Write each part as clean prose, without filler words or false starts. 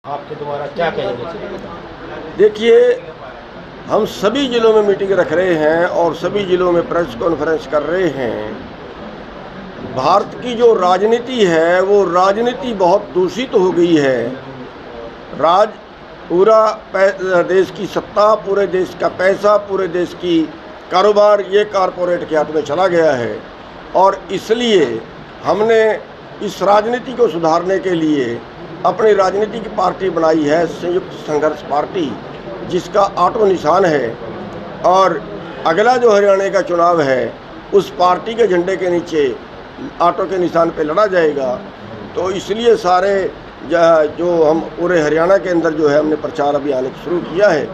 आपके द्वारा क्या कहेंगे? देखिए, हम सभी ज़िलों में मीटिंग रख रहे हैं और सभी ज़िलों में प्रेस कॉन्फ्रेंस कर रहे हैं। भारत की जो राजनीति है वो राजनीति बहुत दूषित हो गई है। पूरा देश की सत्ता, पूरे देश का पैसा, पूरे देश की कारोबार ये कारपोरेट के हाथ में चला गया है और इसलिए हमने इस राजनीति को सुधारने के लिए अपनी राजनीतिक पार्टी बनाई है संयुक्त संघर्ष पार्टी, जिसका ऑटो निशान है और अगला जो हरियाणा का चुनाव है उस पार्टी के झंडे के नीचे ऑटो के निशान पे लड़ा जाएगा। तो इसलिए सारे जो हम पूरे हरियाणा के अंदर जो है हमने प्रचार अभियान शुरू किया है,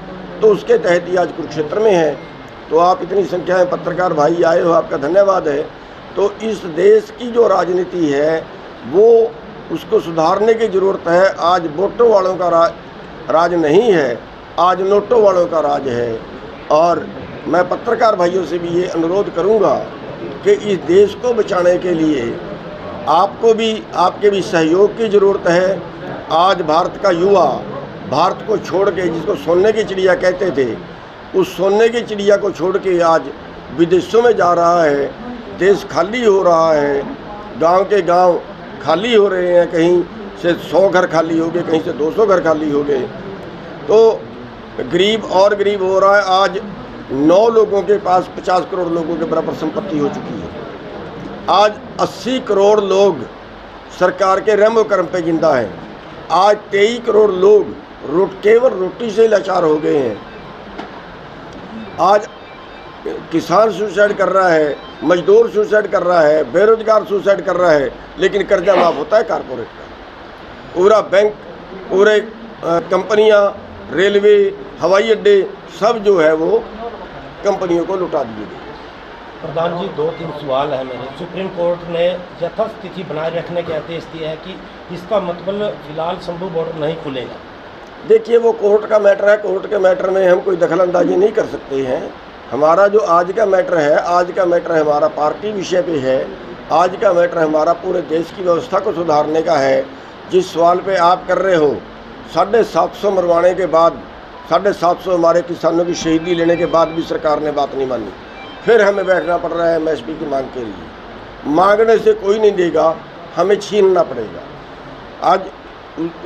तो उसके तहत ही आज कुरुक्षेत्र में है। तो आप इतनी संख्या में पत्रकार भाई आए हो, आपका धन्यवाद है। तो इस देश की जो राजनीति है वो उसको सुधारने की ज़रूरत है। आज वोटों वालों का राज नहीं है, आज नोटों वालों का राज है। और मैं पत्रकार भाइयों से भी ये अनुरोध करूंगा कि इस देश को बचाने के लिए आपको भी, आपके भी सहयोग की ज़रूरत है। आज भारत का युवा भारत को छोड़ के, जिसको सोने की चिड़िया कहते थे, उस सोने की चिड़िया को छोड़ के आज विदेशों में जा रहा है। देश खाली हो रहा है, गांव के गांव खाली हो रहे हैं, कहीं से 100 घर खाली हो गए, कहीं से 200 घर खाली हो गए। तो गरीब और गरीब हो रहा है। आज 9 लोगों के पास 50 करोड़ लोगों के बराबर संपत्ति हो चुकी है। आज 80 करोड़ लोग सरकार के रहमो करम पे जिंदा हैं। आज 23 करोड़ लोग केवल रोटी से लाचार हो गए हैं। आज किसान सुसाइड कर रहा है, मजदूर सुसाइड कर रहा है, बेरोजगार सुसाइड कर रहा है, लेकिन कर्जा माफ होता है कारपोरेट का। पूरा बैंक, पूरे कंपनियां, रेलवे, हवाई अड्डे सब जो है वो कंपनियों को लुटा दिए गए। प्रधान जी, 2-3 सवाल है मेरे। सुप्रीम कोर्ट ने यथास्थिति बनाए रखने के आदेश दिए हैं कि इसका मतलब फिलहाल शंभू बॉर्डर नहीं खुलेगा। देखिए, वो कोर्ट का मैटर है। कोर्ट के मैटर में हम कोई दखल अंदाजी नहीं कर सकते हैं। हमारा जो आज का मैटर है, आज का मैटर हमारा पार्टी विषय पे है। आज का मैटर हमारा पूरे देश की व्यवस्था को सुधारने का है। जिस सवाल पे आप कर रहे हो, 750 मरवाने के बाद, 750 हमारे किसानों की शहीदी लेने के बाद भी सरकार ने बात नहीं मानी। फिर हमें बैठना पड़ रहा है MSP की मांग के लिए। मांगने से कोई नहीं देगा, हमें छीनना पड़ेगा। आज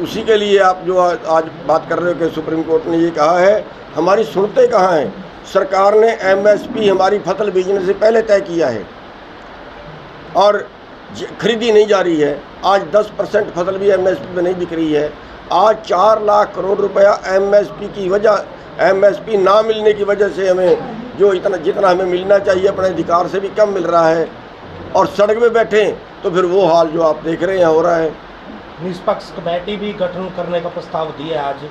उसी के लिए आप जो आज बात कर रहे हो कि सुप्रीम कोर्ट ने ये कहा है, हमारी सुनते कहाँ हैं। सरकार ने MSP हमारी फसल बीजने से पहले तय किया है और खरीदी नहीं जा रही है। आज 10% फसल भी MSP में नहीं बिक रही है। आज 4 लाख करोड़ रुपया MSP की वजह, MSP ना मिलने की वजह से हमें जो जितना हमें मिलना चाहिए अपने अधिकार से भी कम मिल रहा है और सड़क में बैठे तो फिर वो हाल जो आप देख रहे हैं हो रहा है। निष्पक्ष कमेटी भी गठन करने का प्रस्ताव दिया है आज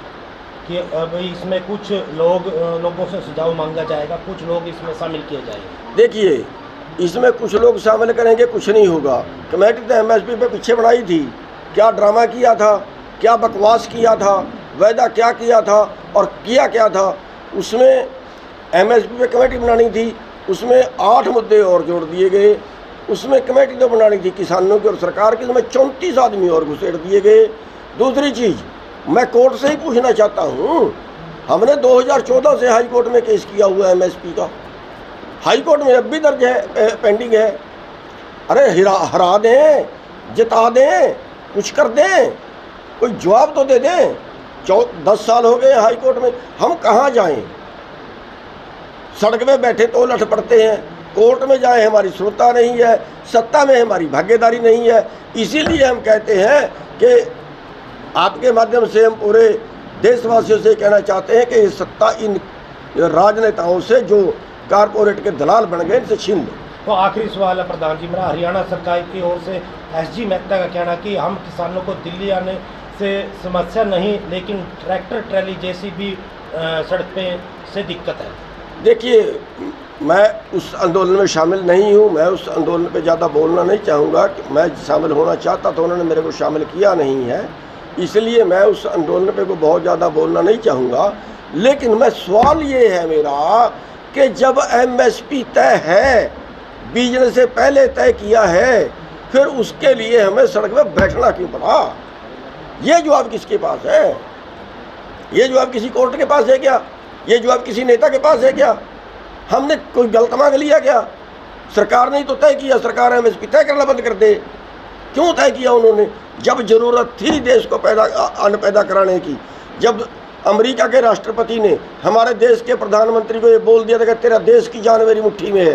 कि अब इसमें कुछ लोगों से सुझाव मांगा जाएगा, कुछ लोग इसमें शामिल किए जाएंगे। देखिए, इसमें कुछ लोग शामिल करेंगे, कुछ नहीं होगा। कमेटी तो MSP पे पीछे बनाई थी, क्या ड्रामा किया था, क्या बकवास किया था, वायदा क्या किया था और किया क्या था। उसमें MSP पे कमेटी बनानी थी, उसमें 8 मुद्दे और जोड़ दिए गए। उसमें कमेटी तो बनानी थी किसानों की और सरकार की, उसमें 34 आदमी और घुसेड़ दिए गए। दूसरी चीज़, मैं कोर्ट से ही पूछना चाहता हूँ, हमने 2014 से हाई कोर्ट में केस किया हुआ है MSP का। हाई कोर्ट में अब भी दर्ज है, पेंडिंग है। अरे हरा दें, जिता दें, कुछ कर दें, कोई जवाब तो दे दें। 10 साल हो गए हाई कोर्ट में, हम कहाँ जाएं। सड़क में बैठे तो लठ पड़ते हैं, कोर्ट में जाए हमारी सुनता नहीं है, सत्ता में हमारी भागीदारी नहीं है। इसीलिए हम कहते हैं कि आपके माध्यम से हम पूरे देशवासियों से कहना चाहते हैं कि ये सत्ता इन राजनेताओं से जो कारपोरेट के दलाल बन गए, इनसे छीन लो। तो आखिरी सवाल है प्रधान जी मेरा। हरियाणा सरकार की ओर से SG मेहता का कहना कि हम किसानों को दिल्ली आने से समस्या नहीं, लेकिन ट्रैक्टर ट्रैली जैसी भी सड़क पे से दिक्कत है। देखिए, मैं उस आंदोलन में शामिल नहीं हूँ, मैं उस आंदोलन पे ज़्यादा बोलना नहीं चाहूँगा। कि मैं शामिल होना चाहता तो उन्होंने मेरे को शामिल किया नहीं है, इसलिए मैं उस आंदोलन पे को बहुत ज़्यादा बोलना नहीं चाहूँगा। लेकिन मैं सवाल ये है मेरा कि जब MSP तय है, बीजने से पहले तय किया है, फिर उसके लिए हमें सड़क में बैठना क्यों पड़ा। ये जवाब किसके पास है? ये जवाब किसी कोर्ट के पास है क्या? ये जवाब किसी नेता के पास है क्या? हमने कोई गलत मांग लिया क्या? सरकार ने तो तय किया, सरकार MSP तय करना बंद कर दे। क्यों तय किया उन्होंने? जब जरूरत थी देश को अन्न पैदा कराने की, जब अमेरिका के राष्ट्रपति ने हमारे देश के प्रधानमंत्री को ये बोल दिया था कि तेरा देश की जान मेरी मुट्ठी में है,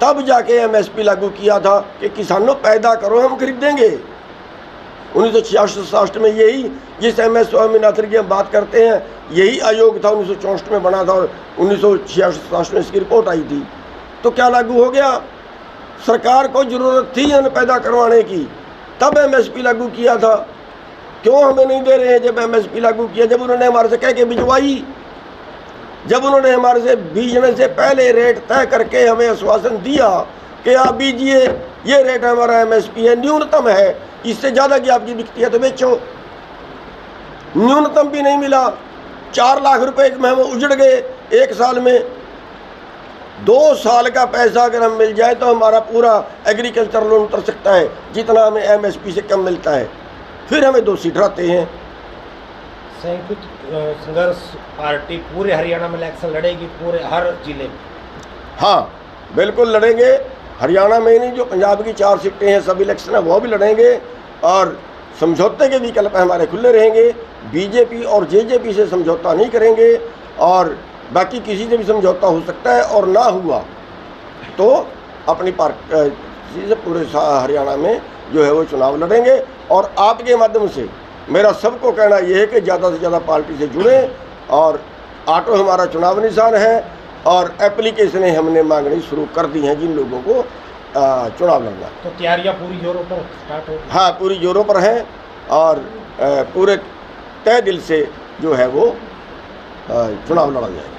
तब जाके MSP लागू किया था कि किसानों पैदा करो, हम खरीदेंगे। 1966 में यही, जिस MS स्वामीनाथन की हम बात करते हैं, यही आयोग था 1964 में बना था और 1966 में इसकी रिपोर्ट आई थी। तो क्या लागू हो गया? सरकार को जरूरत थी अन्न पैदा करवाने की, तब MSP लागू किया था। क्यों हमें नहीं दे रहे हैं जब MSP लागू किया? जब उन्होंने हमारे से कह के भिजवाई, जब उन्होंने हमारे से बीजने से पहले रेट तय करके हमें आश्वासन दिया कि आप बीजिए, ये रेट हमारा MSP है, न्यूनतम है, इससे ज़्यादा की आपकी बिकती है तो बेचो। न्यूनतम भी नहीं मिला, 4 लाख रुपए में हम उजड़ गए एक साल में। 2 साल का पैसा अगर हम मिल जाए तो हमारा पूरा एग्रीकल्चर लोन उतर सकता है, जितना हमें MSP से कम मिलता है। फिर हमें दोषी ठहराते हैं। संयुक्त संघर्ष पार्टी पूरे हरियाणा में इलेक्शन लड़ेगी, पूरे हर जिले में? हाँ, बिल्कुल लड़ेंगे। हरियाणा में नहीं, जो पंजाब की 4 सीटें हैं, सब इलेक्शन है वो भी लड़ेंगे। और समझौते के विकल्प हमारे खुले रहेंगे। BJP और JJP से समझौता नहीं करेंगे, और बाकी किसी से भी समझौता हो सकता है, और ना हुआ तो अपनी पार्टी से पूरे हरियाणा में जो है वो चुनाव लड़ेंगे। और आपके माध्यम से मेरा सबको कहना यह है कि ज़्यादा से ज़्यादा पार्टी से जुड़ें, और ऑटो हमारा चुनाव निशान है, और एप्लीकेशनें हमने मांगनी शुरू कर दी हैं जिन लोगों को चुनाव लड़ना। तो तैयारियां पूरी जोरों पर स्टार्ट हो? हाँ, पूरी जोरों पर हैं, और पूरे तय दिल से जो है वो चुनाव लड़ा जाएगा।